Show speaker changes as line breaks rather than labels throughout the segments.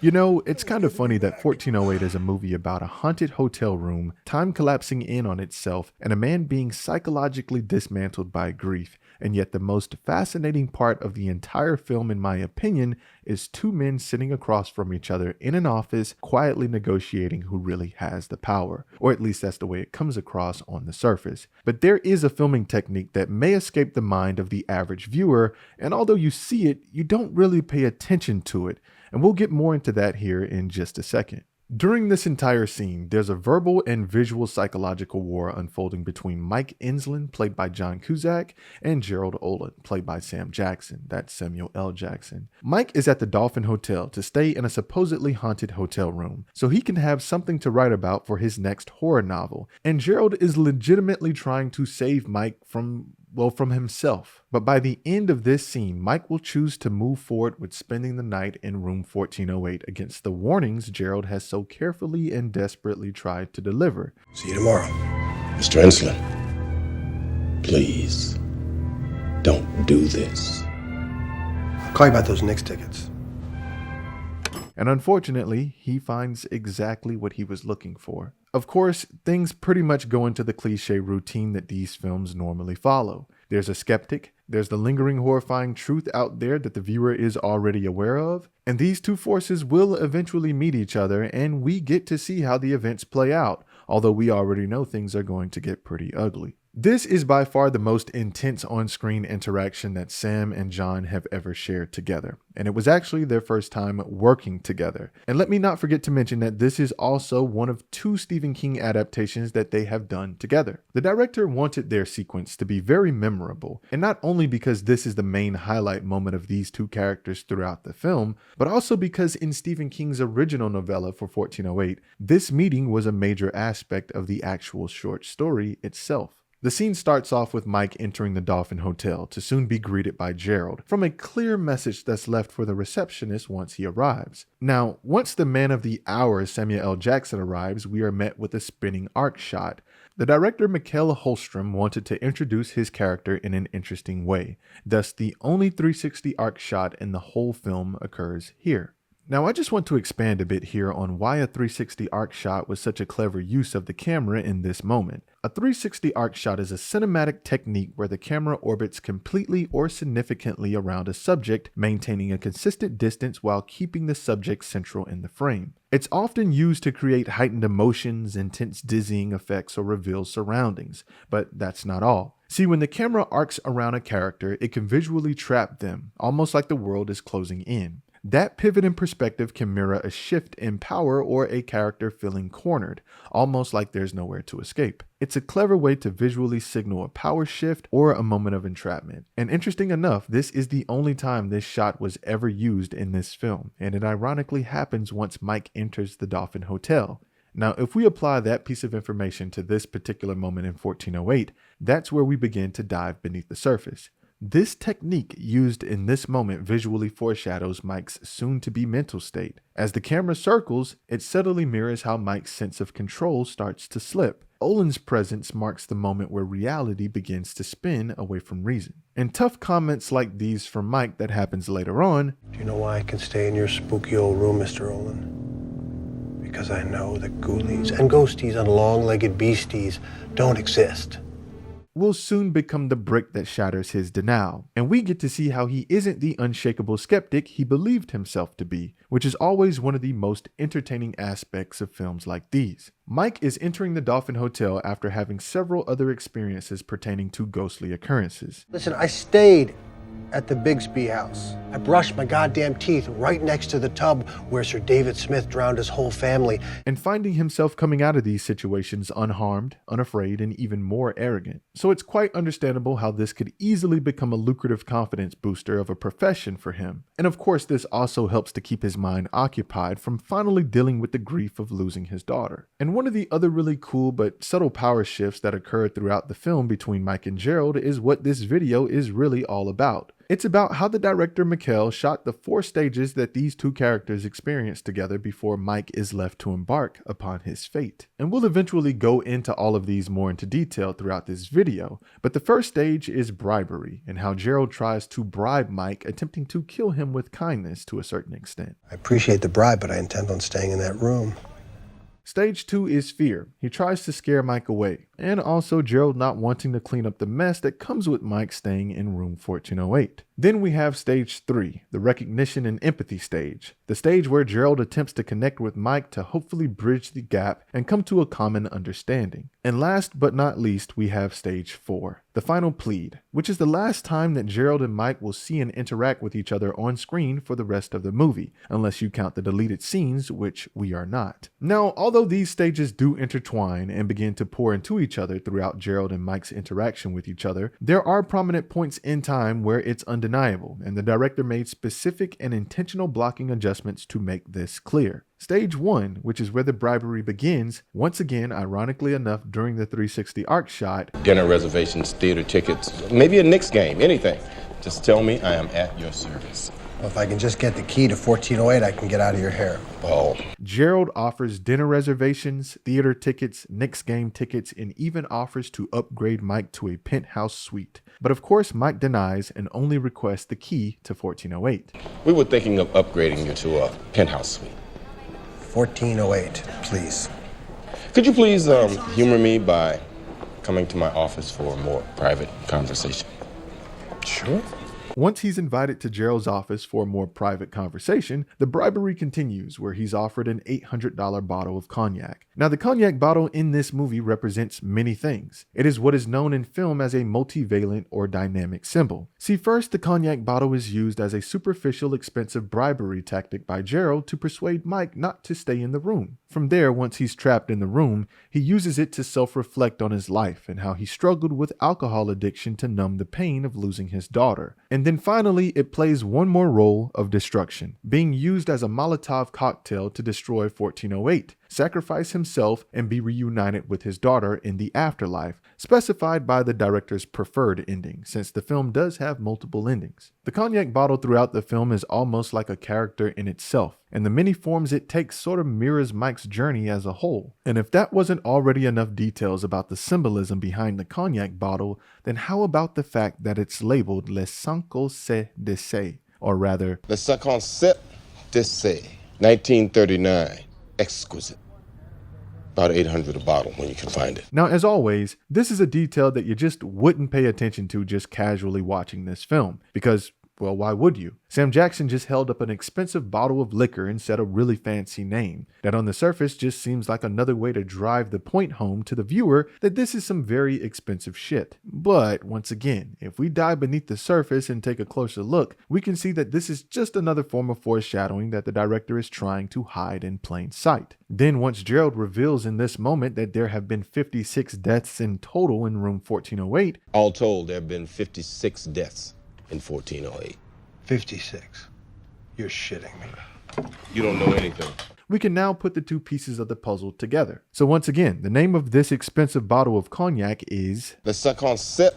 You know, it's kind of funny that 1408 is a movie about a haunted hotel room, time collapsing in on itself, and a man being psychologically dismantled by grief. And yet, the most fascinating part of the entire film, in my opinion, is two men sitting across from each other in an office, quietly negotiating who really has the power. Or at least that's the way it comes across on the surface. But there is a filming technique that may escape the mind of the average viewer, and although you see it, you don't really pay attention to it. And we'll get more into that here in just a second. During this entire scene, there's a verbal and visual psychological war unfolding between Mike Enslin, played by John Cusack, and Gerald Olin, played by Sam Jackson, that's Samuel L. Jackson. Mike is at the Dolphin Hotel to stay in a supposedly haunted hotel room, so he can have something to write about for his next horror novel, and Gerald is legitimately trying to save Mike from himself. But by the end of this scene, Mike will choose to move forward with spending the night in room 1408 against the warnings Gerald has so carefully and desperately tried to deliver.
See you tomorrow, Mr. Enslin. Please, don't do this.
I'll call you about those Knicks tickets.
And unfortunately, he finds exactly what he was looking for. Of course, things pretty much go into the cliche routine that these films normally follow. There's a skeptic, there's the lingering horrifying truth out there that the viewer is already aware of, and these two forces will eventually meet each other, and we get to see how the events play out, although we already know things are going to get pretty ugly. This is by far the most intense on-screen interaction that Sam and John have ever shared together, and it was actually their first time working together. And let me not forget to mention that this is also one of two Stephen King adaptations that they have done together. The director wanted their sequence to be very memorable, and not only because this is the main highlight moment of these two characters throughout the film, but also because in Stephen King's original novella for 1408, this meeting was a major aspect of the actual short story itself. The scene starts off with Mike entering the Dolphin Hotel to soon be greeted by Gerald, from a clear message that's left for the receptionist once he arrives. Now, once the man of the hour, Samuel L. Jackson, arrives, we are met with a spinning arc shot. The director Mikael Håfström wanted to introduce his character in an interesting way, thus the only 360 arc shot in the whole film occurs here. Now, I just want to expand a bit here on why a 360 arc shot was such a clever use of the camera in this moment. A 360 arc shot is a cinematic technique where the camera orbits completely or significantly around a subject, maintaining a consistent distance while keeping the subject central in the frame. It's often used to create heightened emotions, intense dizzying effects, or reveal surroundings, but that's not all. See, when the camera arcs around a character, it can visually trap them, almost like the world is closing in. That pivot in perspective can mirror a shift in power or a character feeling cornered, almost like there's nowhere to escape. It's a clever way to visually signal a power shift or a moment of entrapment. And interesting enough, this is the only time this shot was ever used in this film, and it ironically happens once Mike enters the Dolphin Hotel. Now, if we apply that piece of information to this particular moment in 1408, that's where we begin to dive beneath the surface. This technique used in this moment visually foreshadows Mike's soon-to-be mental state. As the camera circles, it subtly mirrors how Mike's sense of control starts to slip. Olin's presence marks the moment where reality begins to spin away from reason. And tough comments like these from Mike that happens later on.
Do you know why I can stay in your spooky old room, Mr. Olin? Because I know that ghoulies and ghosties and long-legged beasties don't exist.
Will soon become the brick that shatters his denial, and we get to see how he isn't the unshakable skeptic he believed himself to be, which is always one of the most entertaining aspects of films like these. Mike is entering the Dolphin Hotel after having several other experiences pertaining to ghostly occurrences.
Listen, I stayed at the Bigsby house. I brushed my goddamn teeth right next to the tub where Sir David Smith drowned his whole family.
And finding himself coming out of these situations unharmed, unafraid, and even more arrogant. So it's quite understandable how this could easily become a lucrative confidence booster of a profession for him. And of course, this also helps to keep his mind occupied from finally dealing with the grief of losing his daughter. And one of the other really cool but subtle power shifts that occurred throughout the film between Mike and Gerald is what this video is really all about. It's about how the director Mikael shot the 4 stages that these two characters experience together before Mike is left to embark upon his fate. And we'll eventually go into all of these more into detail throughout this video, but the first stage is bribery, and how Gerald tries to bribe Mike, attempting to kill him with kindness to a certain extent.
I appreciate the bribe, but I intend on staying in that room.
Stage 2 is fear. He tries to scare Mike away, and also Gerald not wanting to clean up the mess that comes with Mike staying in room 1408. Then we have stage 3, the recognition and empathy stage, the stage where Gerald attempts to connect with Mike to hopefully bridge the gap and come to a common understanding. And last but not least, we have stage 4, the final plead, which is the last time that Gerald and Mike will see and interact with each other on screen for the rest of the movie, unless you count the deleted scenes, which we are not. Now, although these stages do intertwine and begin to pour into each other throughout Gerald and Mike's interaction with each other, there are prominent points in time where it's undeniable, and the director made specific and intentional blocking adjustments to make this clear. Stage 1, which is where the bribery begins, once again, ironically enough, during the 360 arc shot.
Dinner reservations, theater tickets, maybe a Knicks game, anything. Just tell me I am at your service.
Well, if I can just get the key to 1408, I can get out of your hair.
Oh.
Gerald offers dinner reservations, theater tickets, Knicks game tickets, and even offers to upgrade Mike to a penthouse suite. But of course, Mike denies and only requests the key to 1408.
We were thinking of upgrading you to a penthouse suite.
1408, please.
Could you please humor me by coming to my office for a more private conversation?
Sure.
Once he's invited to Gerald's office for a more private conversation, the bribery continues, where he's offered an $800 bottle of cognac. Now, the cognac bottle in this movie represents many things. It is what is known in film as a multivalent or dynamic symbol. See, first, the cognac bottle is used as a superficial, expensive bribery tactic by Gerald to persuade Mike not to stay in the room. From there, once he's trapped in the room, he uses it to self-reflect on his life and how he struggled with alcohol addiction to numb the pain of losing his daughter. And then finally, it plays one more role of destruction, being used as a Molotov cocktail to destroy 1408, sacrifice himself, and be reunited with his daughter in the afterlife, specified by the director's preferred ending, since the film does have multiple endings. The cognac bottle throughout the film is almost like a character in itself, and the many forms it takes sort of mirrors Mike's journey as a whole. And if that wasn't already enough details about the symbolism behind the cognac bottle, then how about the fact that it's labeled Les 5 d'essai, or rather,
Le 57 d'essai, 1939, exquisite. About 800 a bottle when you can find it.
Now, as always, this is a detail that you just wouldn't pay attention to just casually watching this film, because, well, why would you? Sam Jackson just held up an expensive bottle of liquor and said a really fancy name that on the surface just seems like another way to drive the point home to the viewer that this is some very expensive shit. But once again, if we dive beneath the surface and take a closer look, we can see that this is just another form of foreshadowing that the director is trying to hide in plain sight. Then once Gerald reveals in this moment that there have been 56 deaths in total in room 1408.
All told, there have been 56 deaths in 1408.
56. You're shitting me.
You don't know anything.
We can now put the two pieces of the puzzle together. So once again, the name of this expensive bottle of cognac is
Le 57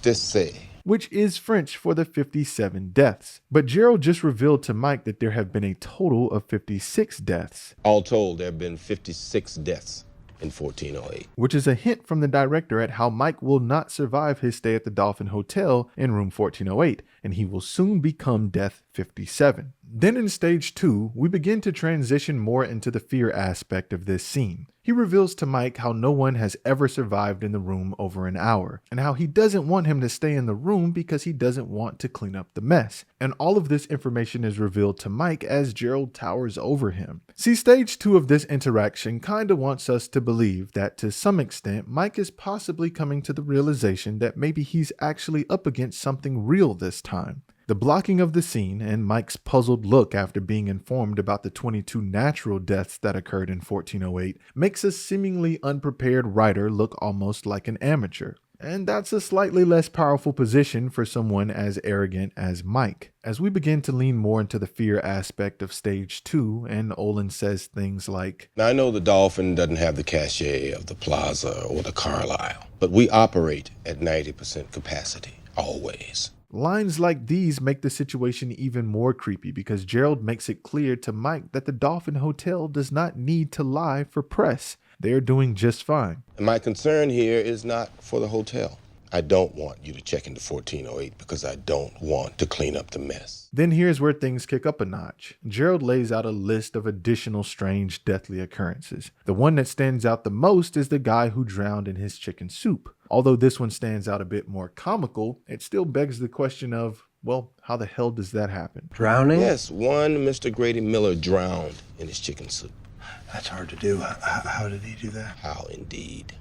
d'essai,
which is French for the 57 deaths. But Gerald just revealed to Mike that there have been a total of 56 deaths.
All told, there have been 56 deaths in 1408.
Which is a hint from the director at how Mike will not survive his stay at the Dolphin Hotel in room 1408, and he will soon become Death 57. Then in stage 2, we begin to transition more into the fear aspect of this scene. He reveals to Mike how no one has ever survived in the room over an hour, and how he doesn't want him to stay in the room because he doesn't want to clean up the mess. And all of this information is revealed to Mike as Gerald towers over him. See, stage 2 of this interaction kinda wants us to believe that to some extent, Mike is possibly coming to the realization that maybe he's actually up against something real this time. The blocking of the scene and Mike's puzzled look after being informed about the 22 natural deaths that occurred in 1408 makes a seemingly unprepared writer look almost like an amateur. And that's a slightly less powerful position for someone as arrogant as Mike. As we begin to lean more into the fear aspect of stage 2, and Olin says things like,
Now, I know the Dolphin doesn't have the cachet of the Plaza or the Carlisle, but we operate at 90% capacity, always.
Lines like these make the situation even more creepy because Gerald makes it clear to Mike that the Dolphin Hotel does not need to lie for press. They are doing just fine.
And my concern here is not for the hotel. I don't want you to check into 1408 because I don't want to clean up the mess.
Then here's where things kick up a notch. Gerald lays out a list of additional strange, deathly occurrences. The one that stands out the most is the guy who drowned in his chicken soup. Although this one stands out a bit more comical, it still begs the question of, well, how the hell does that happen?
Drowning?
Yes, one Mr. Grady Miller drowned in his chicken soup.
That's hard to do. How did he do that?
How indeed.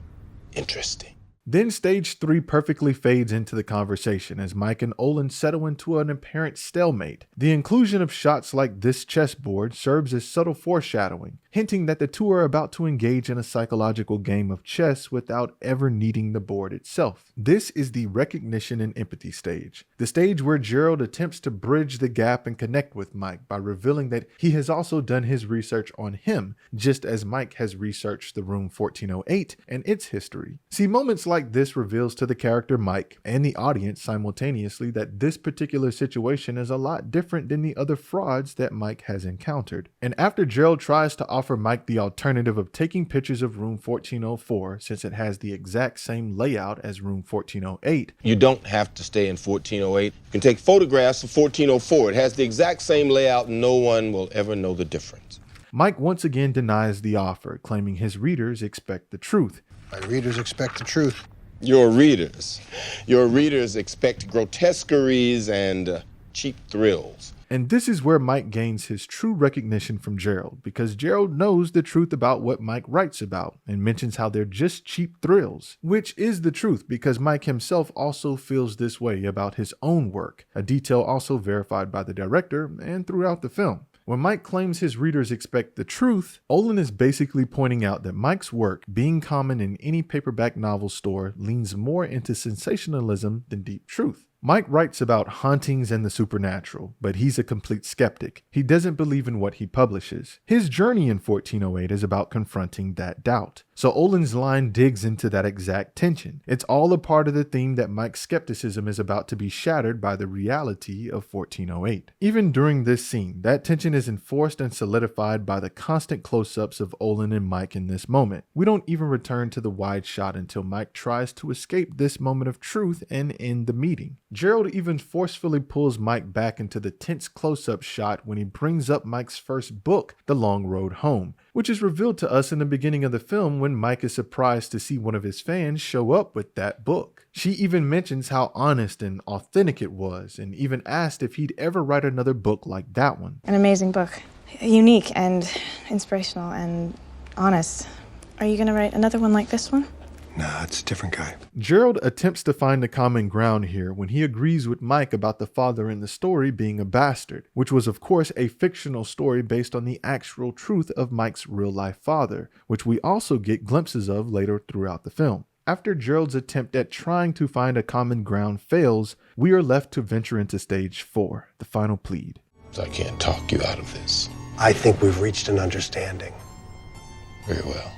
Interesting.
Then stage 3 perfectly fades into the conversation as Mike and Olin settle into an apparent stalemate. The inclusion of shots like this chessboard serves as subtle foreshadowing, hinting that the two are about to engage in a psychological game of chess without ever needing the board itself. This is the recognition and empathy stage, the stage where Gerald attempts to bridge the gap and connect with Mike by revealing that he has also done his research on him, just as Mike has researched the room 1408 and its history. See, moments like this reveals to the character Mike and the audience simultaneously that this particular situation is a lot different than the other frauds that Mike has encountered. And after Gerald tries to offer Mike the alternative of taking pictures of room 1404 since it has the exact same layout as room 1408,
You don't have to stay in 1408. You can take photographs of 1404. It has the exact same layout and no one will ever know the difference.
Mike once again denies the offer, claiming his readers expect the truth.
My readers expect the truth.
Your readers expect grotesqueries and cheap thrills.
And this is where Mike gains his true recognition from Gerald, because Gerald knows the truth about what Mike writes about and mentions how they're just cheap thrills, which is the truth because Mike himself also feels this way about his own work, a detail also verified by the director and throughout the film. When Mike claims his readers expect the truth, Olin is basically pointing out that Mike's work, being common in any paperback novel store, leans more into sensationalism than deep truth. Mike writes about hauntings and the supernatural, but he's a complete skeptic. He doesn't believe in what he publishes. His journey in 1408 is about confronting that doubt. So Olin's line digs into that exact tension. It's all a part of the theme that Mike's skepticism is about to be shattered by the reality of 1408. Even during this scene, that tension is enforced and solidified by the constant close-ups of Olin and Mike in this moment. We don't even return to the wide shot until Mike tries to escape this moment of truth and end the meeting. Gerald even forcefully pulls Mike back into the tense close-up shot when he brings up Mike's first book, The Long Road Home, which is revealed to us in the beginning of the film when Mike is surprised to see one of his fans show up with that book. She even mentions how honest and authentic it was, and even asked if he'd ever write another book like that one.
An amazing book. Unique and inspirational and honest. Are you going to write another one like this one?
Nah, it's a different guy.
Gerald attempts to find the common ground here when he agrees with Mike about the father in the story being a bastard, which was of course a fictional story based on the actual truth of Mike's real-life father, which we also get glimpses of later throughout the film. After Gerald's attempt at trying to find a common ground fails, we are left to venture into stage 4, the final plead.
So I can't talk you out of this.
I think we've reached an understanding.
Very well.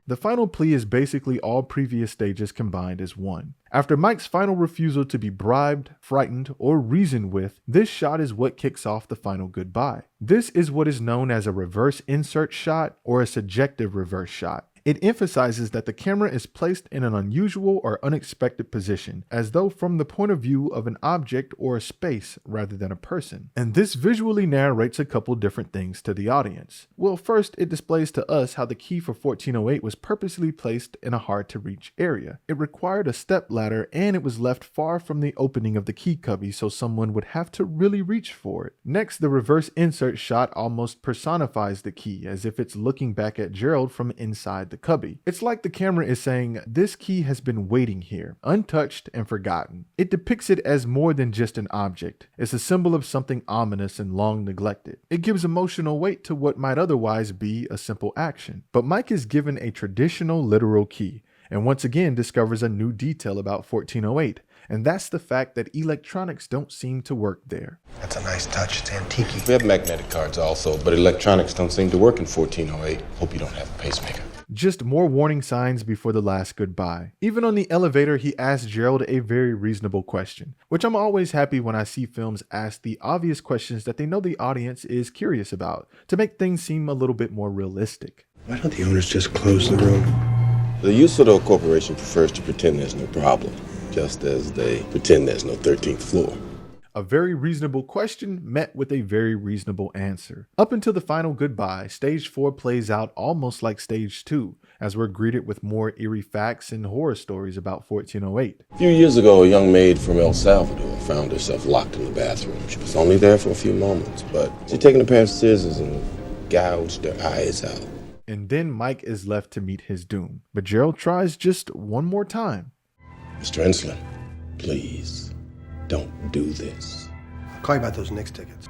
The final plea is basically all previous stages combined as one. After Mike's final refusal to be bribed, frightened, or reasoned with, this shot is what kicks off the final goodbye. This is what is known as a reverse insert shot or a subjective reverse shot. It emphasizes that the camera is placed in an unusual or unexpected position, as though from the point of view of an object or a space rather than a person. And this visually narrates a couple different things to the audience. Well, first, it displays to us how the key for 1408 was purposely placed in a hard-to-reach area. It required a step ladder and it was left far from the opening of the key cubby so someone would have to really reach for it. Next, the reverse insert shot almost personifies the key, as if it's looking back at Gerald from inside the cubby. It's like the camera is saying, this key has been waiting here, untouched and forgotten. It depicts it as more than just an object. It's a symbol of something ominous and long neglected. It gives emotional weight to what might otherwise be a simple action. But Mike is given a traditional literal key, and once again discovers a new detail about 1408. And that's the fact that electronics don't seem to work there.
That's a nice touch. It's antique-y.
We have magnetic cards also, but electronics don't seem to work in 1408. Hope you don't have a pacemaker.
Just more warning signs before the last goodbye. Even on the elevator, he asked Gerald a very reasonable question, which I'm always happy when I see films ask the obvious questions that they know the audience is curious about, to make things seem a little bit more realistic.
Why don't the owners just close the room?
The Usador Corporation prefers to pretend there's no problem, just as they pretend there's no 13th floor.
A very reasonable question met with a very reasonable answer. Up until the final goodbye, Stage 4 plays out almost like Stage 2, as we're greeted with more eerie facts and horror stories about 1408.
A few years ago, a young maid from El Salvador found herself locked in the bathroom. She was only there for a few moments, but she'd taken a pair of scissors and gouged her eyes out.
And then Mike is left to meet his doom. But Gerald tries just one more time.
Mr. Enslin, please, don't do this.
I'll call you about those Knicks tickets.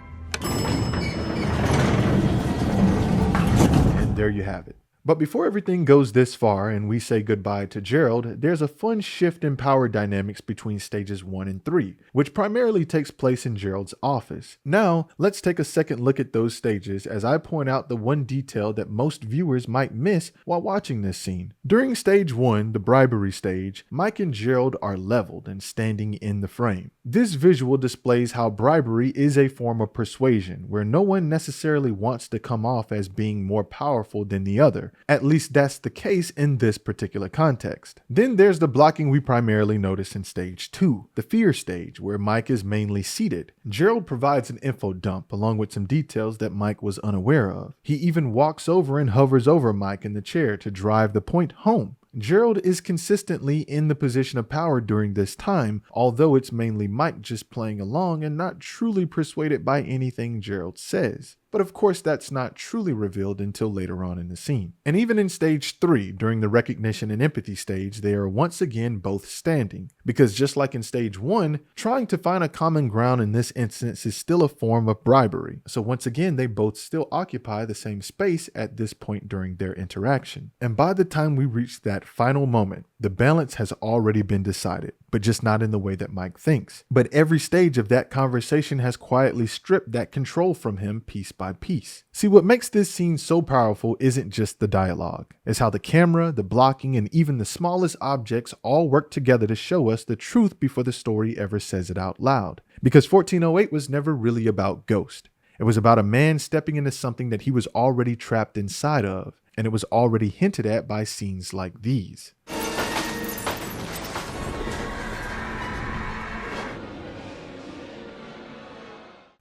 And there you have it. But before everything goes this far and we say goodbye to Gerald, there's a fun shift in power dynamics between stages 1 and 3, which primarily takes place in Gerald's office. Now, let's take a second look at those stages as I point out the one detail that most viewers might miss while watching this scene. During stage 1, the bribery stage, Mike and Gerald are leveled and standing in the frame. This visual displays how bribery is a form of persuasion, where no one necessarily wants to come off as being more powerful than the other. At least that's the case in this particular context. Then there's the blocking we primarily notice in stage 2, the fear stage, where Mike is mainly seated. Gerald provides an info dump along with some details that Mike was unaware of. He even walks over and hovers over Mike in the chair to drive the point home. Gerald is consistently in the position of power during this time, although it's mainly Mike just playing along and not truly persuaded by anything Gerald says. But of course that's not truly revealed until later on in the scene. And even in stage 3, during the recognition and empathy stage, they are once again both standing. Because just like in stage 1, trying to find a common ground in this instance is still a form of bribery. So once again, they both still occupy the same space at this point during their interaction. And by the time we reach that final moment, the balance has already been decided, but just not in the way that Mike thinks. But every stage of that conversation has quietly stripped that control from him piece by piece. See, what makes this scene so powerful isn't just the dialogue. It's how the camera, the blocking, and even the smallest objects all work together to show us the truth before the story ever says it out loud. Because 1408 was never really about Ghost. It was about a man stepping into something that he was already trapped inside of, and it was already hinted at by scenes like these.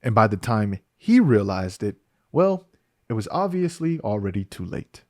And by the time he realized it, well, it was obviously already too late.